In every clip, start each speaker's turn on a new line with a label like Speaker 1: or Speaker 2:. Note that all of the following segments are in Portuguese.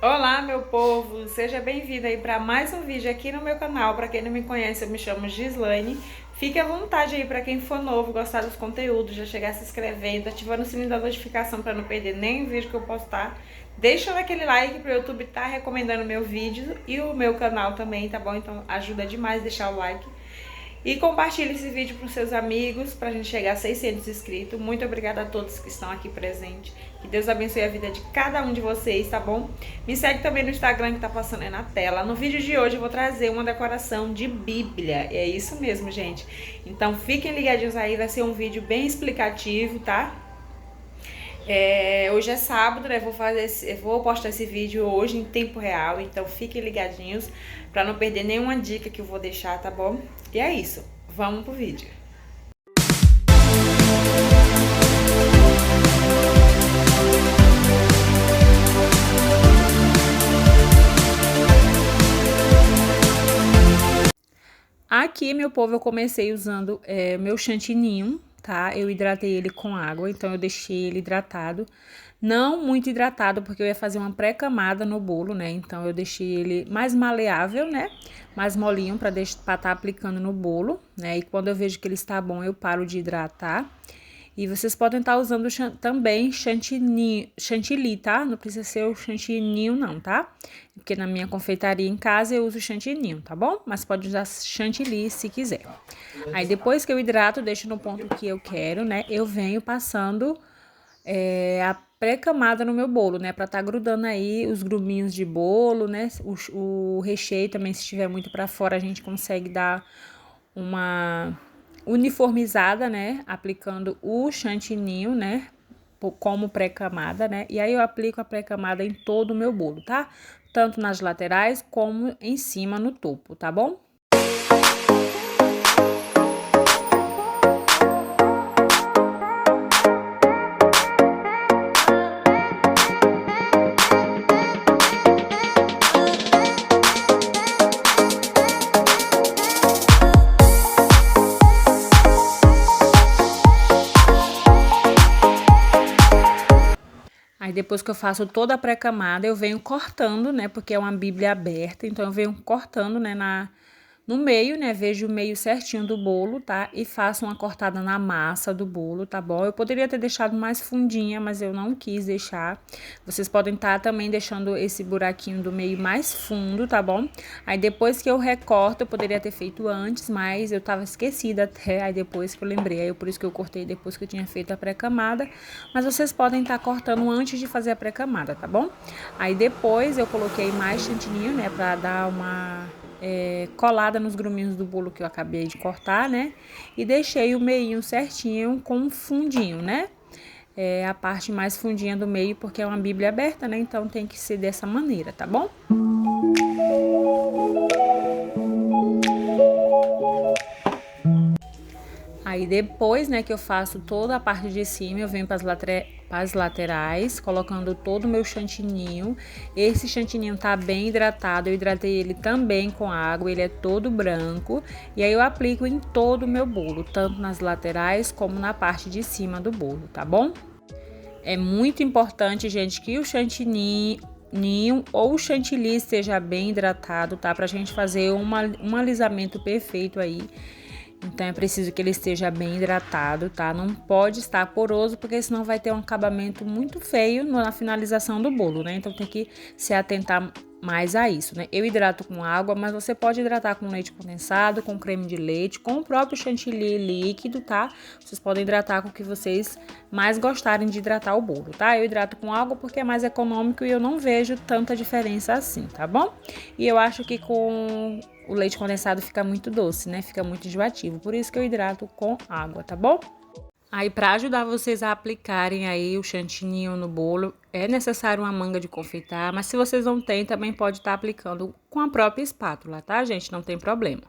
Speaker 1: Olá, meu povo! Seja bem-vindo aí para mais um vídeo aqui no meu canal. Para quem não me conhece, eu me chamo Gislaine. Fique à vontade aí para quem for novo, gostar dos conteúdos, já chegar se inscrevendo, ativando o sininho da notificação para não perder nenhum vídeo que eu postar. Deixando aquele like para o YouTube estar recomendando meu vídeo e o meu canal também, tá bom? Então ajuda demais deixar o like. E compartilhe esse vídeo para os seus amigos, para a gente chegar a 600 inscritos. Muito obrigada a todos que estão aqui presentes. Que Deus abençoe a vida de cada um de vocês, tá bom? Me segue também no Instagram que tá passando aí na tela. No vídeo de hoje eu vou trazer uma decoração de Bíblia. É isso mesmo, gente. Então fiquem ligadinhos aí, vai ser um vídeo bem explicativo, tá? Hoje é sábado, né? Vou postar esse vídeo hoje em tempo real, então fiquem ligadinhos para não perder nenhuma dica que eu vou deixar, tá bom? E é isso, vamos pro vídeo. Aqui, meu povo, eu comecei usando meu chantininho, tá? Eu hidratei ele com água, então eu deixei ele hidratado. Não muito hidratado, porque eu ia fazer uma pré-camada no bolo, né? Então eu deixei ele mais maleável, né? Mais molinho para estar aplicando no bolo, né? E quando eu vejo que ele está bom, eu paro de hidratar. E vocês podem estar usando também chantilly, tá? Não precisa ser o chantininho não, tá? Porque na minha confeitaria em casa eu uso chantininho, tá bom? Mas pode usar chantilly se quiser. Aí depois que eu hidrato, deixo no ponto que eu quero, né? Eu venho passando a pré-camada no meu bolo, né? Pra tá grudando aí os gruminhos de bolo, né? O recheio também, se estiver muito pra fora, a gente consegue dar uma uniformizada, né? Aplicando o chantininho, né? Como pré-camada, né? E aí eu aplico a pré-camada em todo o meu bolo, tá? Tanto nas laterais como em cima no topo, tá bom? Aí depois que eu faço toda a pré-camada, eu venho cortando, né? Porque é uma bíblia aberta, então eu venho cortando, né? No meio, né? Vejo o meio certinho do bolo, tá? E faço uma cortada na massa do bolo, tá bom? Eu poderia ter deixado mais fundinha, mas eu não quis deixar. Vocês podem estar também deixando esse buraquinho do meio mais fundo, tá bom? Aí depois que eu recorto, eu poderia ter feito antes, mas eu tava esquecida até. Aí depois que eu lembrei, aí por isso que eu cortei depois que eu tinha feito a pré-camada. Mas vocês podem estar cortando antes de fazer a pré-camada, tá bom? Aí depois eu coloquei mais chantininho, né? Pra dar uma colada nos gruminhos do bolo que eu acabei de cortar, né? E deixei o meinho certinho com um fundinho, né? A parte mais fundinha do meio, porque é uma bíblia aberta, né? Então tem que ser dessa maneira, tá bom? Aí depois, né, que eu faço toda a parte de cima, eu venho para as laterais, colocando todo o meu chantininho. Esse chantininho tá bem hidratado, eu hidratei ele também com água, ele é todo branco. E aí eu aplico em todo o meu bolo, tanto nas laterais como na parte de cima do bolo, tá bom? É muito importante, gente, que o chantininho ou o chantilly esteja bem hidratado, tá? Pra gente fazer um alisamento perfeito aí. Então é preciso que ele esteja bem hidratado, tá? Não pode estar poroso, porque senão vai ter um acabamento muito feio na finalização do bolo, né? Então tem que se atentar mais a isso, né? Eu hidrato com água, mas você pode hidratar com leite condensado, com creme de leite, com o próprio chantilly líquido, tá? Vocês podem hidratar com o que vocês mais gostarem de hidratar o bolo, tá? Eu hidrato com água porque é mais econômico e eu não vejo tanta diferença assim, tá bom? E eu acho que com o leite condensado fica muito doce, né? Fica muito enjoativo. Por isso que eu hidrato com água, tá bom? Aí, para ajudar vocês a aplicarem aí o chantininho no bolo, é necessário uma manga de confeitar, mas se vocês não têm, também pode estar aplicando com a própria espátula, tá, gente? Não tem problema.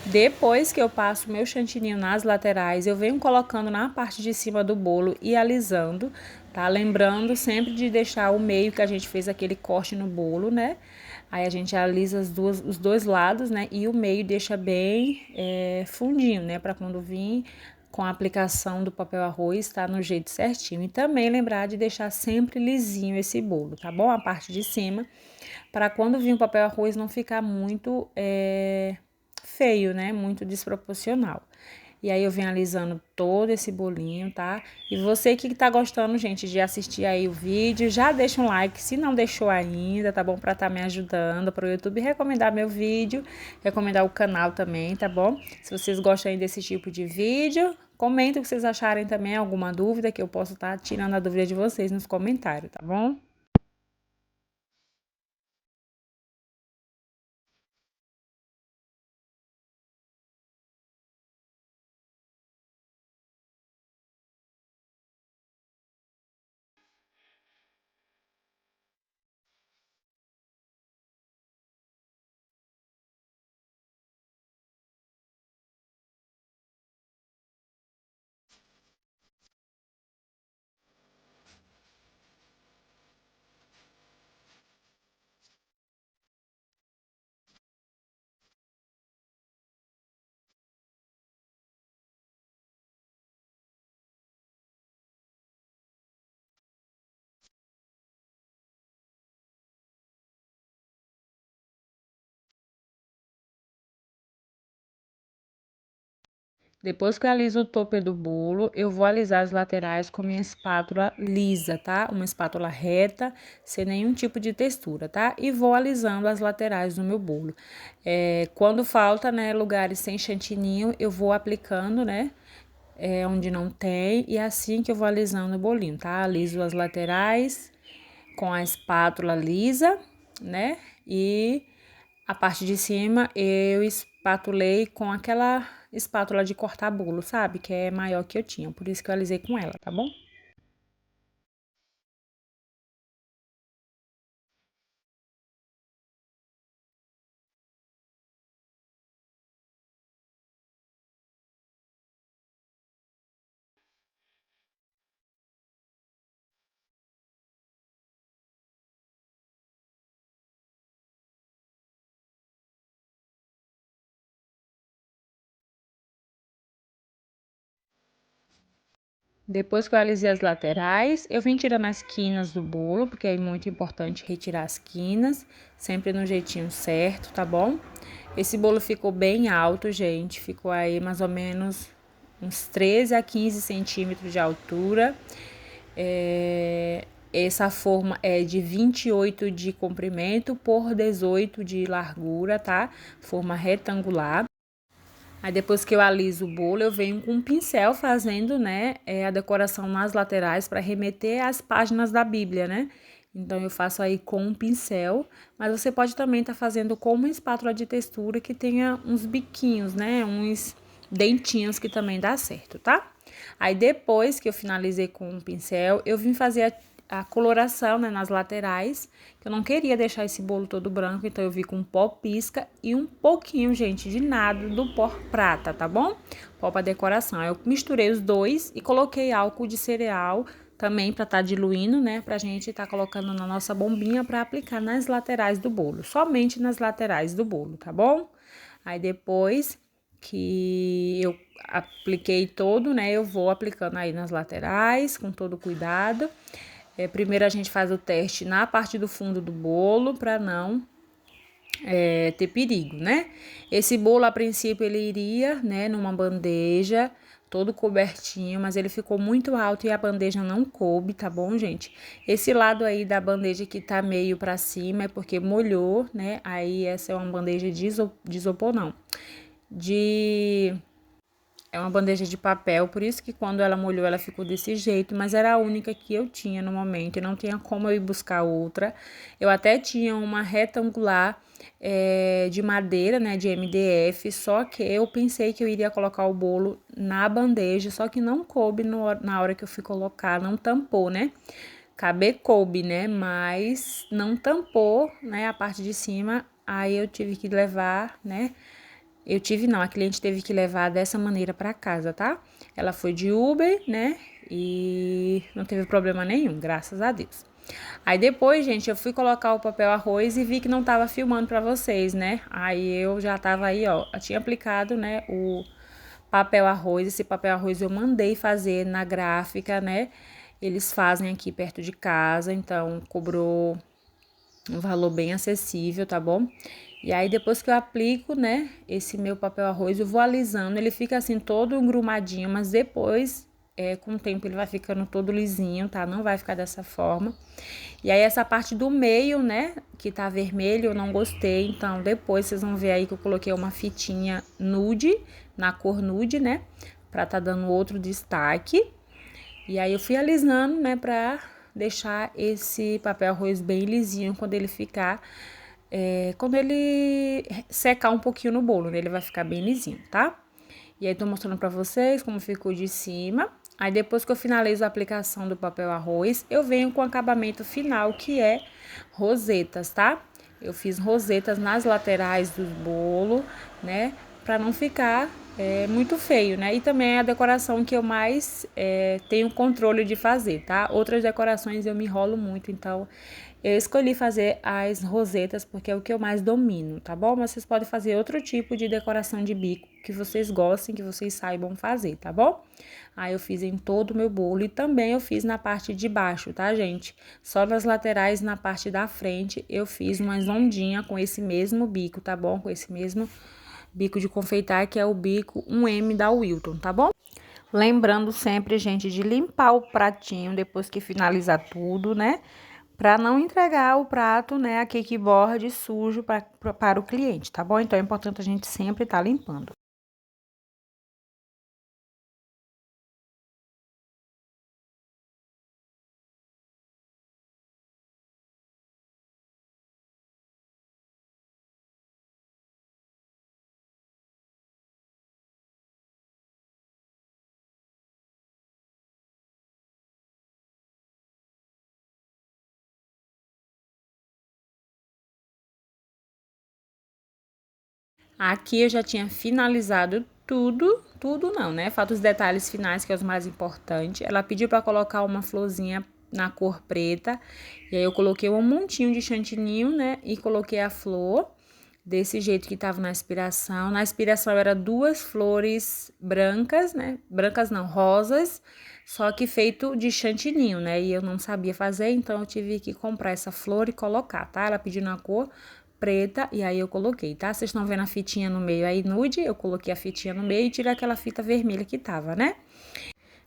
Speaker 1: Depois que eu passo meu chantininho nas laterais, eu venho colocando na parte de cima do bolo e alisando, tá? Lembrando sempre de deixar o meio que a gente fez aquele corte no bolo, né? Aí a gente alisa os dois lados, né? E o meio deixa bem fundinho, né? Pra quando vir com a aplicação do papel arroz, tá no jeito certinho. E também lembrar de deixar sempre lisinho esse bolo, tá bom? A parte de cima, para quando vir o papel arroz não ficar muito feio, né? Muito desproporcional. E aí eu venho alisando todo esse bolinho, tá? E você que tá gostando, gente, de assistir aí o vídeo, já deixa um like se não deixou ainda, tá bom? Pra tá me ajudando, para o YouTube recomendar meu vídeo, recomendar o canal também, tá bom? Se vocês gostam aí desse tipo de vídeo, comentem o que vocês acharem também, alguma dúvida, que eu posso estar tirando a dúvida de vocês nos comentários, tá bom? Depois que eu aliso o topo do bolo, eu vou alisar as laterais com minha espátula lisa, tá? Uma espátula reta, sem nenhum tipo de textura, tá? E vou alisando as laterais do meu bolo. Quando falta, né, lugares sem chantininho, eu vou aplicando, né? Onde não tem, e é assim que eu vou alisando o bolinho, tá? Aliso as laterais com a espátula lisa, né? E a parte de cima eu espatulei com aquela espátula de cortar bolo, sabe? Que é maior que eu tinha, por isso que eu alisei com ela, tá bom? Depois que eu alisei as laterais, eu vim tirando as quinas do bolo, porque é muito importante retirar as quinas, sempre no jeitinho certo, tá bom? Esse bolo ficou bem alto, gente, ficou aí mais ou menos uns 13 a 15 centímetros de altura. Essa forma é de 28 de comprimento por 18 de largura, tá? Forma retangular. Aí depois que eu aliso o bolo, eu venho com um pincel fazendo, né, a decoração nas laterais para remeter às páginas da Bíblia, né? Então eu faço aí com um pincel, mas você pode também estar fazendo com uma espátula de textura que tenha uns biquinhos, né? Uns dentinhos que também dá certo, tá? Aí depois que eu finalizei com um pincel, eu vim fazer a coloração, né, nas laterais, que eu não queria deixar esse bolo todo branco, então eu vi com pó pisca e um pouquinho, gente, de nada do pó prata, tá bom? Pó para decoração. Aí eu misturei os dois e coloquei álcool de cereal também para estar diluindo, né, pra gente estar colocando na nossa bombinha para aplicar nas laterais do bolo, somente nas laterais do bolo, tá bom? Aí depois que eu apliquei todo, né, eu vou aplicando aí nas laterais com todo cuidado. Primeiro a gente faz o teste na parte do fundo do bolo para não ter perigo, né? Esse bolo, a princípio, ele iria, né, numa bandeja, todo cobertinho, mas ele ficou muito alto e a bandeja não coube, tá bom, gente? Esse lado aí da bandeja que tá meio pra cima é porque molhou, né? Aí essa é uma bandeja de isopor, não. De É uma bandeja de papel, por isso que quando ela molhou ela ficou desse jeito, mas era a única que eu tinha no momento, e não tinha como eu ir buscar outra. Eu até tinha uma retangular de madeira, né, de MDF, só que eu pensei que eu iria colocar o bolo na bandeja, só que não coube na hora que eu fui colocar, não tampou, né? Caber coube, né, mas não tampou, né, a parte de cima, aí eu tive que levar, né, não, a cliente teve que levar dessa maneira para casa, tá? Ela foi de Uber, né? E não teve problema nenhum, graças a Deus. Aí depois, gente, eu fui colocar o papel arroz e vi que não tava filmando para vocês, né? Aí eu já tava aí, ó, eu tinha aplicado, né, o papel arroz. Esse papel arroz eu mandei fazer na gráfica, né? Eles fazem aqui perto de casa, então cobrou um valor bem acessível, tá bom? E aí, depois que eu aplico, né, esse meu papel arroz, eu vou alisando, ele fica assim todo engrumadinho, mas depois, com o tempo, ele vai ficando todo lisinho, tá? Não vai ficar dessa forma. E aí, essa parte do meio, né, que tá vermelho, eu não gostei, então depois vocês vão ver aí que eu coloquei uma fitinha nude, na cor nude, né, pra tá dando outro destaque. E aí, eu fui alisando, né, pra deixar esse papel arroz bem lisinho quando ele ficar... quando ele secar um pouquinho no bolo, né? Ele vai ficar bem lisinho, tá? E aí, tô mostrando pra vocês como ficou de cima. Aí, depois que eu finalizo a aplicação do papel arroz, eu venho com o acabamento final, que é rosetas, tá? Eu fiz rosetas nas laterais do bolo, né? Pra não ficar muito feio, né? E também é a decoração que eu mais tenho controle de fazer, tá? Outras decorações eu me enrolo muito, então eu escolhi fazer as rosetas porque é o que eu mais domino, tá bom? Mas vocês podem fazer outro tipo de decoração de bico que vocês gostem, que vocês saibam fazer, tá bom? Aí eu fiz em todo o meu bolo e também eu fiz na parte de baixo, tá, gente? Só nas laterais, na parte da frente, eu fiz umas ondinhas com esse mesmo bico, tá bom? Com esse mesmo bico de confeitar, que é o bico 1M da Wilton, tá bom? Lembrando sempre, gente, de limpar o pratinho depois que finalizar tudo, né? Para não entregar o prato, né, a cake board sujo para o cliente, tá bom? Então, é importante a gente sempre estar limpando. Aqui eu já tinha finalizado tudo não, né? Falta os detalhes finais, que é os mais importantes. Ela pediu para colocar uma florzinha na cor preta, e aí eu coloquei um montinho de chantininho, né? E coloquei a flor desse jeito que tava na inspiração. Na inspiração era 2 flores brancas, né? Brancas não, rosas, só que feito de chantininho, né? E eu não sabia fazer, então eu tive que comprar essa flor e colocar, tá? Ela pediu na cor preta, e aí eu coloquei, tá? Vocês estão vendo a fitinha no meio aí, nude? Eu coloquei a fitinha no meio e tirei aquela fita vermelha que tava, né?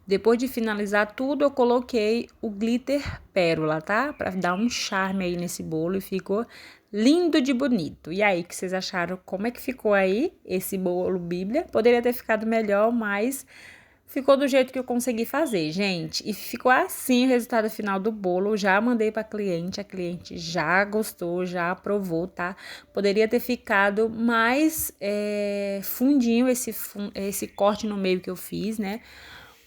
Speaker 1: Depois de finalizar tudo, eu coloquei o glitter pérola, tá? Pra dar um charme aí nesse bolo e ficou lindo de bonito. E aí, o que vocês acharam? Como é que ficou aí esse bolo bíblia? Poderia ter ficado melhor, mas ficou do jeito que eu consegui fazer, gente. E ficou assim o resultado final do bolo. Já mandei pra cliente, a cliente já gostou, já aprovou, tá? Poderia ter ficado mais fundinho esse corte no meio que eu fiz, né?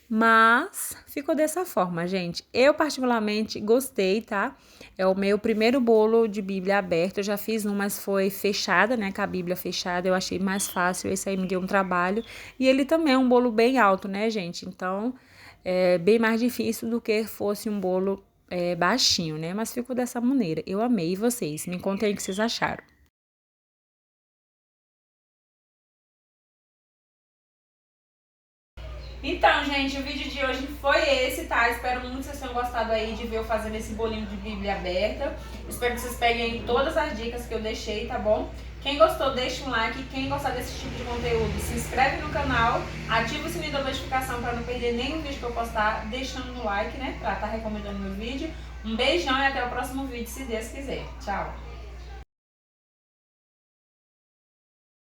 Speaker 1: Mas ficou dessa forma, gente. Eu particularmente gostei, tá? É o meu primeiro bolo de bíblia aberto. Eu já fiz um, mas foi fechada, né? Com a bíblia fechada. Eu achei mais fácil. Esse aí me deu um trabalho. E ele também é um bolo bem alto, né, gente? Então, é bem mais difícil do que fosse um bolo baixinho, né? Mas ficou dessa maneira. Eu amei. E vocês? Me contem aí o que vocês acharam. Então, gente, o vídeo de hoje foi esse, tá? Espero muito que vocês tenham gostado aí de ver eu fazendo esse bolinho de bíblia aberta. Espero que vocês peguem aí todas as dicas que eu deixei, tá bom? Quem gostou, deixa um like. Quem gostar desse tipo de conteúdo, se inscreve no canal. Ativa o sininho da notificação pra não perder nenhum vídeo que eu postar, deixando no like, né? Pra estar recomendando meu vídeo. Um beijão e até o próximo vídeo, se Deus quiser. Tchau!